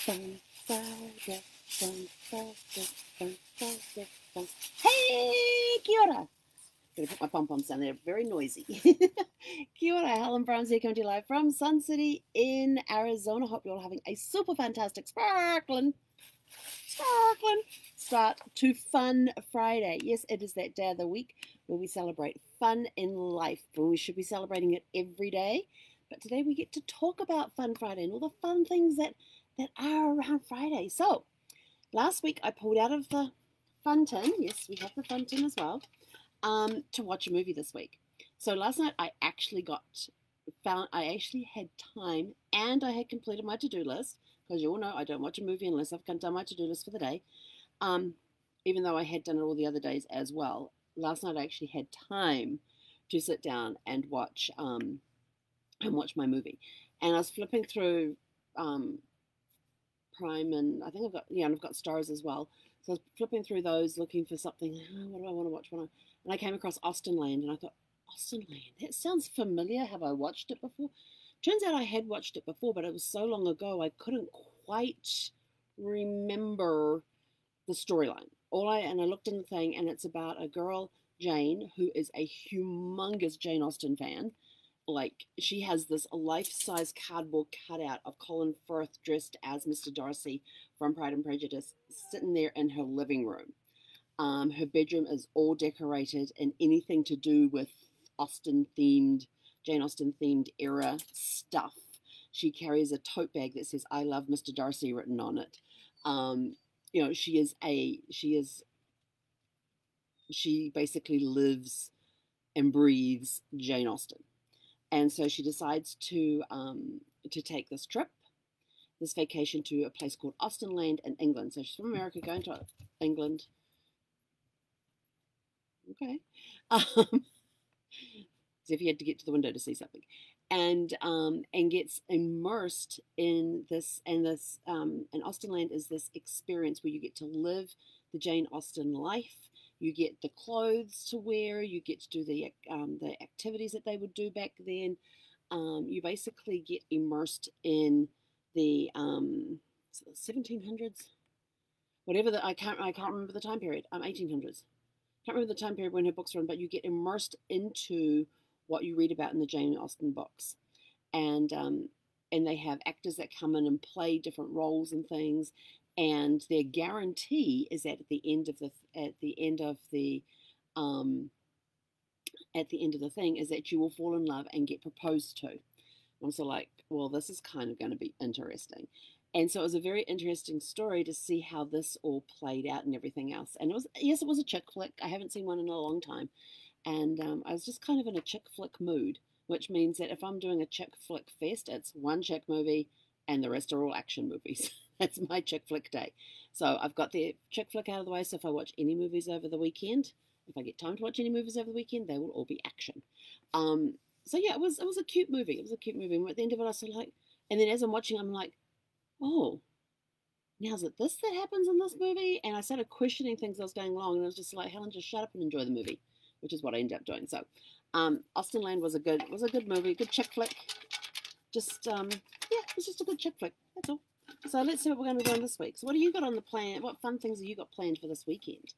Fun Friday, fun Friday, fun Friday, fun. Hey, kia ora. I'm going to put my pom-poms down there, very noisy. Kia ora, Helen Brahms here, coming to you live from Sun City in Arizona. Hope you're all having a super fantastic, sparkling start to Fun Friday. Yes, it is that day of the week where we celebrate fun in life, when we should be celebrating it every day. But today we get to talk about Fun Friday and all the fun things that are around Friday. So, last week I pulled out of the fun tin, yes, we have the fun tin as well, to watch a movie this week. So last night I actually had time and I had completed my to-do list, because you all know I don't watch a movie unless I've done my to-do list for the day, even though I had done it all the other days as well. Last night I actually had time to sit down and watch my movie. And I was flipping through Prime, and I think I've got Stars as well. So I was flipping through those, looking for something. What do I want to watch? And I came across Austenland, and I thought, Austenland, that sounds familiar. Have I watched it before? Turns out I had watched it before, but it was so long ago I couldn't quite remember the storyline. I looked in the thing, and it's about a girl, Jane, who is a humongous Jane Austen fan. Like, she has this life-size cardboard cutout of Colin Firth dressed as Mr. Darcy from Pride and Prejudice, sitting there in her living room. Her bedroom is all decorated in anything to do with Jane Austen-themed era stuff. She carries a tote bag that says "I love Mr. Darcy" written on it. She basically lives and breathes Jane Austen. And so she decides to take this vacation to a place called Austenland in England. So she's from America, going to England. Okay. So if you had to get to the window to see something, and gets immersed in this, and Austenland is this experience where you get to live the Jane Austen life. You get the clothes to wear. You get to do the activities that they would do back then. You basically get immersed in the 1700s, whatever I can't remember the time period. 1800s. Can't remember the time period when her books were on, but you get immersed into what you read about in the Jane Austen books, and they have actors that come in and play different roles and things. And their guarantee is that at the end of the thing is that you will fall in love and get proposed to. I'm so like, well, this is kind of going to be interesting. And so it was a very interesting story to see how this all played out and everything else. And it was a chick flick. I haven't seen one in a long time. And I was just kind of in a chick flick mood, which means that if I'm doing a chick flick fest, it's one chick movie and the rest are all action movies. That's my chick flick day. So I've got the chick flick out of the way. So if I watch any movies over the weekend, if I get time to watch any movies over the weekend, they will all be action. So yeah, it was a cute movie. It was a cute movie. And at the end of it, I was like, and then as I'm watching, I'm like, oh, now is it this that happens in this movie? And I started questioning things that was going along, and I was just like, Helen, just shut up and enjoy the movie, which is what I ended up doing. So, Austenland was a good movie, good chick flick. Just it was just a good chick flick. That's all. So let's see what we're going to be doing this week. So what do you got on the plan? What fun things have you got planned for this weekend?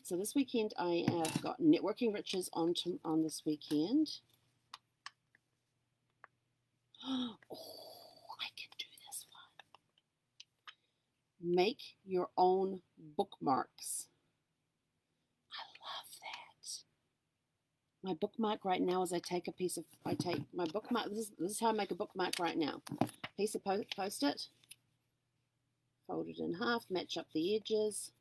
So this weekend I have got Networking Riches on this weekend. Oh, I can do this one. Make your own bookmarks. I love that. My bookmark right now is I take my bookmark. This is how I make a bookmark right now. Piece of Post-it. Fold it in half, match up the edges.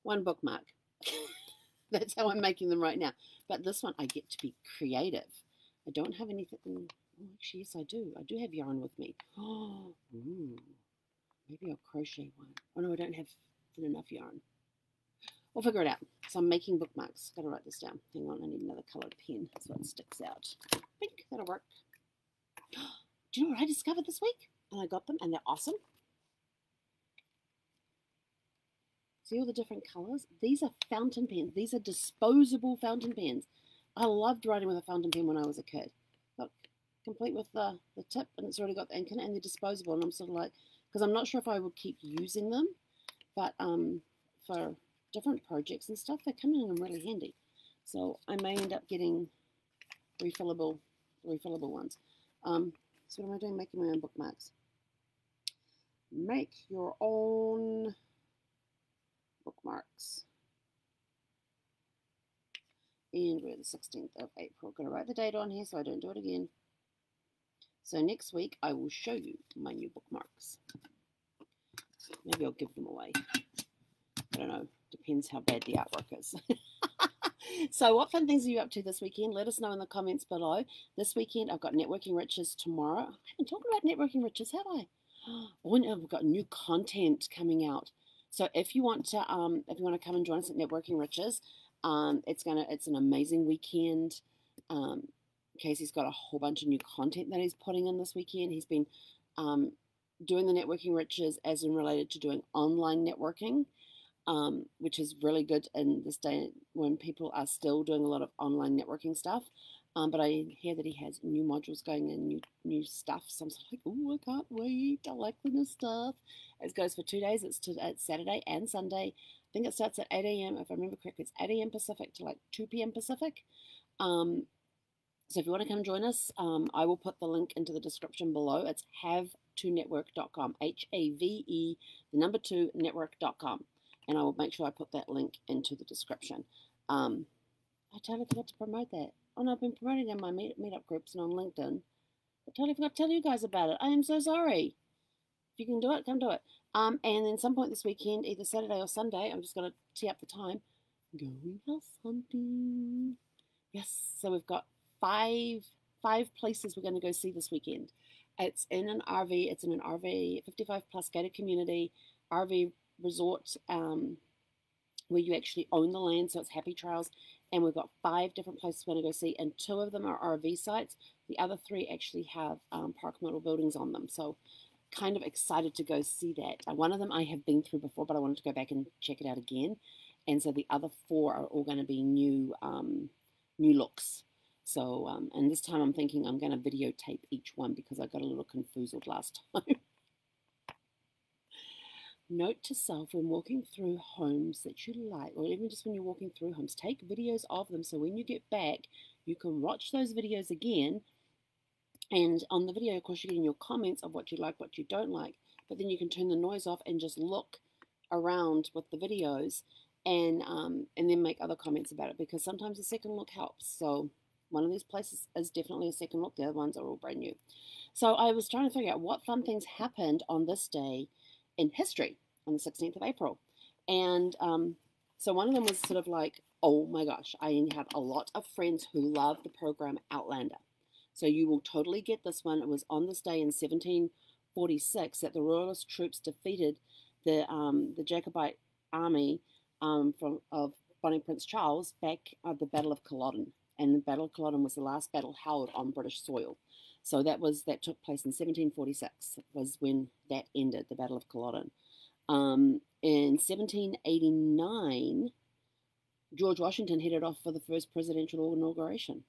One bookmark. That's how I'm making them right now. But this one, I get to be creative. I don't have anything. Oh, actually, yes, I do. I do have yarn with me. Oh, maybe I'll crochet one. Oh, no, I don't have enough yarn. We'll figure it out. So I'm making bookmarks. Got to write this down. Hang on, I need another colored pen so it sticks out. Pink, that'll work. Do you know what I discovered this week? And I got them, and they're awesome. See all the different colors? These are fountain pens. These are disposable fountain pens. I loved writing with a fountain pen when I was a kid. Look, complete with the tip, and it's already got the ink in it, and they're disposable. And I'm sort of like, because I'm not sure if I would keep using them, but for different projects and stuff, they're coming in really handy. So I may end up getting refillable ones. So what am I doing? Making my own bookmarks. Make your own bookmarks. And we're the 16th of April. Going to write the date on here so I don't do it again. So next week I will show you my new bookmarks. Maybe I'll give them away. I don't know. Depends how bad the artwork is. So what fun things are you up to this weekend? Let us know in the comments below. This weekend I've got Networking Riches tomorrow. I haven't talked about Networking Riches, have I? Oh, no, we've got new content coming out. So if you want to come and join us at Networking Riches, it's an amazing weekend. Casey's got a whole bunch of new content that he's putting in this weekend. He's been doing the Networking Riches as in related to doing online networking, which is really good in this day when people are still doing a lot of online networking stuff. But I hear that he has new modules going in, new stuff. So I'm sort of like, oh, I can't wait. I like the new stuff. It goes for 2 days. It's Saturday and Sunday. I think it starts at 8 a.m. If I remember correctly, it's 8 a.m. Pacific to like 2 p.m. Pacific. So if you want to come join us, I will put the link into the description below. It's have2network.com, HAVE, the number 2 network.com. And I will make sure I put that link into the description. I totally forgot to promote that. Oh no, I've been promoting it in my meetup groups and on LinkedIn. I totally forgot to tell you guys about it. I am so sorry. If you can do it, come do it. And then some point this weekend, either Saturday or Sunday, I'm just going to tee up the time. Going house hunting. Yes, so we've got five places we're going to go see this weekend. It's in an RV. It's in an RV 55 plus gated community RV resort where you actually own the land, so it's happy trails. And we've got 5 different places we're going to go see, and 2 of them are RV sites. The other 3 actually have park model buildings on them. So kind of excited to go see that. One of them I have been through before, but I wanted to go back and check it out again. And so the other 4 are all going to be new looks. So, and this time I'm thinking I'm going to videotape each one because I got a little confused last time. Note to self when walking through homes that you like, or even just when you're walking through homes, take videos of them so when you get back, you can watch those videos again. And on the video, of course, you're getting your comments of what you like, what you don't like, but then you can turn the noise off and just look around with the videos and then make other comments about it, because sometimes a second look helps. So one of these places is definitely a second look. The other ones are all brand new. So I was trying to figure out what fun things happened on this day in history on the 16th of April. And so one of them was sort of like, oh my gosh, I have a lot of friends who love the program Outlander. So you will totally get this one. It was on this day in 1746 that the Royalist troops defeated the Jacobite army of Bonnie Prince Charles back at the Battle of Culloden. And the Battle of Culloden was the last battle held on British soil. So that took place in 1746 was when that ended, the Battle of Culloden. In 1789, George Washington headed off for the first presidential inauguration.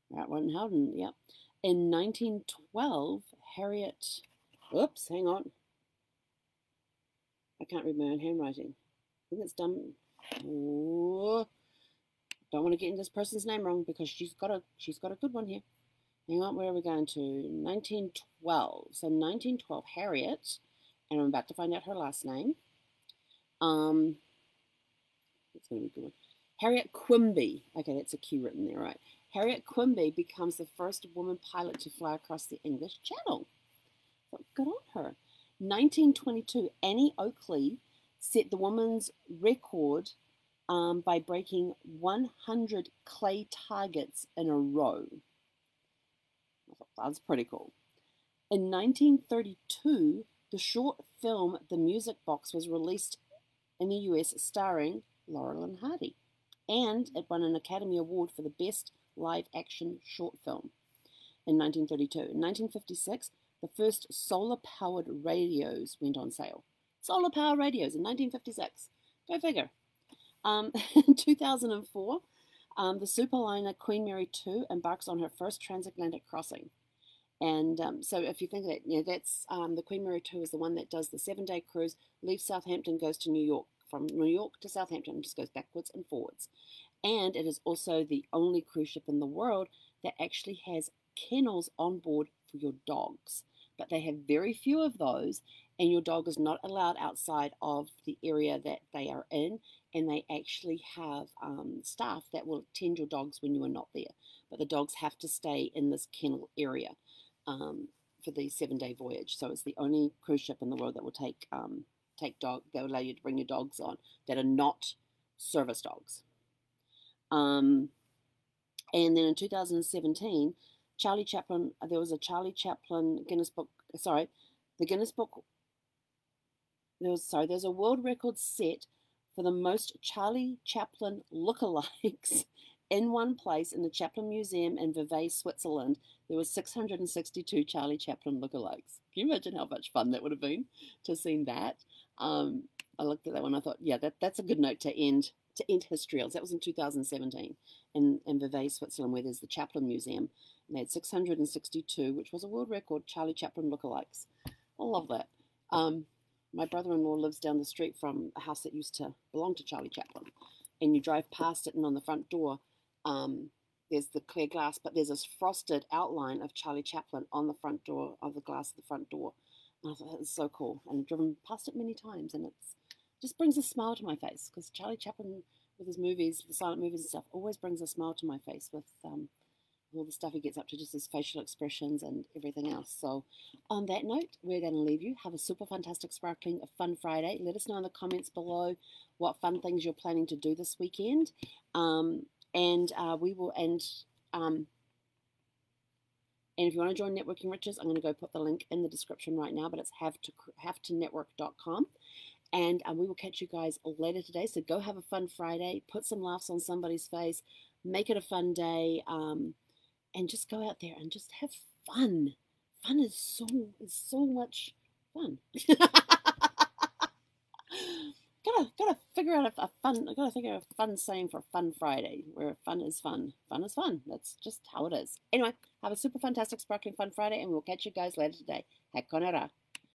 That wasn't Helen, yep. In 1912, Harriet, oops, hang on. I can't read my own handwriting. I think it's done. Oh, don't want to get in this person's name wrong because she's got a good one here. Hang on, where are we going to? 1912. So 1912, Harriet, and I'm about to find out her last name. It's going to be a good one. Harriet Quimby. Okay, that's a Q written there, right? Harriet Quimby becomes the first woman pilot to fly across the English Channel. So good on her. 1922, Annie Oakley set the woman's record by breaking 100 clay targets in a row. I thought that was pretty cool. In 1932, the short film The Music Box was released in the US starring Laurel and Hardy, and it won an Academy Award for the Best Live Action Short Film in 1932. In 1956, the first solar-powered radios went on sale. Solar-powered radios in 1956. Go figure. In 2004, The superliner Queen Mary 2 embarks on her first transatlantic crossing. And so if you think that, that's the Queen Mary 2 is the one that does the 7-day cruise, leaves Southampton, goes to New York. From New York to Southampton, just goes backwards and forwards. And it is also the only cruise ship in the world that actually has kennels on board for your dogs. But they have very few of those, and your dog is not allowed outside of the area that they are in, and they actually have staff that will tend your dogs when you are not there. But the dogs have to stay in this kennel area for the 7-day voyage. So it's the only cruise ship in the world that will take that will allow you to bring your dogs on that are not service dogs. And then in 2017, Charlie Chaplin, there was a Charlie Chaplin Guinness Book, the Guinness Book, there's a world record set for the most Charlie Chaplin lookalikes in one place in the Chaplin Museum in Vevey, Switzerland. There were 662 Charlie Chaplin lookalikes. Can you imagine how much fun that would have been to have seen that? I looked at that one. I thought, yeah, that's a good note to end history. That was in 2017 in Vevey, Switzerland, where there's the Chaplin Museum. And they had 662, which was a world record, Charlie Chaplin lookalikes. I love that. My brother-in-law lives down the street from a house that used to belong to Charlie Chaplin. And you drive past it, and on the front door, there's the clear glass, but there's this frosted outline of Charlie Chaplin on the front door, of the glass of the front door. And I thought, that was so cool. And I've driven past it many times, and it's just brings a smile to my face, because Charlie Chaplin, with his movies, the silent movies and stuff, always brings a smile to my face with all the stuff he gets up to, just his facial expressions and everything else. So on that note, we're going to leave you. Have a super fantastic, sparkling, fun Friday. Let us know in the comments below what fun things you're planning to do this weekend. And if you want to join Networking Riches, I'm going to go put the link in the description right now, but it's have2network.com. And we will catch you guys later today. So go have a fun Friday, put some laughs on somebody's face, make it a fun day, and just go out there and just have fun. Fun is so much fun. gotta figure out a fun saying for Fun Friday, where fun is fun. Fun is fun. That's just how it is. Anyway, have a super fantastic, sparkling, fun Friday, and we'll catch you guys later today. He konera.